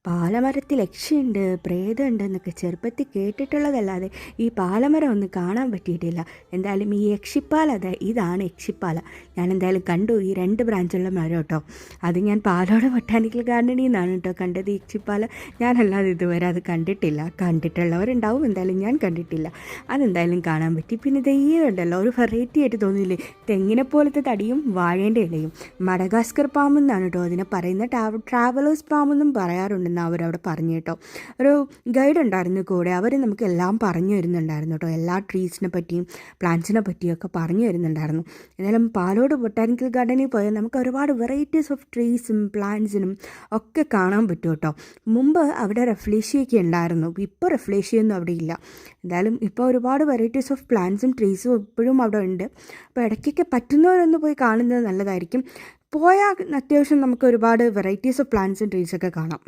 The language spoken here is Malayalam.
പാലമരത്തിൽ യക്ഷിയുണ്ട്, പ്രേതമുണ്ട് എന്നൊക്കെ ചെറുപ്പത്തിൽ കേട്ടിട്ടുള്ളതല്ലാതെ ഈ പാലമരം ഒന്നും കാണാൻ പറ്റിയിട്ടില്ല. എന്തായാലും ഈ യക്ഷിപ്പാല ഇതാണ് യക്ഷിപ്പാല. ഞാൻ എന്തായാലും കണ്ടു. ഈ 2 ബ്രാഞ്ചുള്ള മരം കേട്ടോ. അത് ഞാൻ പാലോട് ബൊട്ടാനിക്കൽ ഗാർഡനിൽ നിന്നാണ് കേട്ടോ കണ്ടത് ഈ യക്ഷിപ്പാല. ഞാനല്ലാതെ ഇതുവരെ അത് കണ്ടിട്ടില്ല. കണ്ടിട്ടുള്ളവരുണ്ടാവും, എന്തായാലും ഞാൻ കണ്ടിട്ടില്ല. അതെന്തായാലും കാണാൻ പറ്റി. പിന്നെ ഉണ്ടല്ലോ, ഒരു വെറൈറ്റി ആയിട്ട് തോന്നിയില്ലേ? തെങ്ങിനെ പോലത്തെ തടിയും വാഴേൻ്റെ ഇലയും. മഡഗാസ്കർ പാമ്പ് എന്നാണ് കേട്ടോ അതിനെ പറയുന്ന. ട്രാവലേഴ്സ് പാമ്പെന്നും പറയാറുണ്ട് അവരവിടെ പറഞ്ഞു കേട്ടോ. ഒരു ഗൈഡ് ഉണ്ടായിരുന്നു കൂടെ. അവർ നമുക്ക് എല്ലാം പറഞ്ഞു തരുന്നുണ്ടായിരുന്നു കേട്ടോ. എല്ലാ ട്രീസിനെ പറ്റിയും പ്ലാന്റ്സിനെ പറ്റിയൊക്കെ പറഞ്ഞു തരുന്നുണ്ടായിരുന്നു. എന്നാലും പാലോട് ബൊട്ടാനിക്കൽ ഗാർഡനിൽ പോയാൽ നമുക്ക് ഒരുപാട് വെറൈറ്റീസ് ഓഫ് ട്രീസും പ്ലാന്റ്സിനും ഒക്കെ കാണാൻ പറ്റും കേട്ടോ. മുമ്പ് അവിടെ റെഫ്ലേഷ്യയൊക്കെ ഉണ്ടായിരുന്നു, ഇപ്പോൾ റെഫ്ലേഷ്യയൊന്നും അവിടെ ഇല്ല. എന്തായാലും ഇപ്പോൾ ഒരുപാട് വെറൈറ്റീസ് ഓഫ് പ്ലാന്റ്സും ട്രീസും ഇപ്പോഴും അവിടെ ഉണ്ട്. അപ്പോൾ ഇടയ്ക്കൊക്കെ പറ്റുന്നവരൊന്ന് പോയി കാണുന്നത് നല്ലതായിരിക്കും. പോയാൽ അത്യാവശ്യം നമുക്ക് ഒരുപാട് വെറൈറ്റീസ് ഓഫ് പ്ലാന്റ്സും ട്രീസൊക്കെ കാണാം.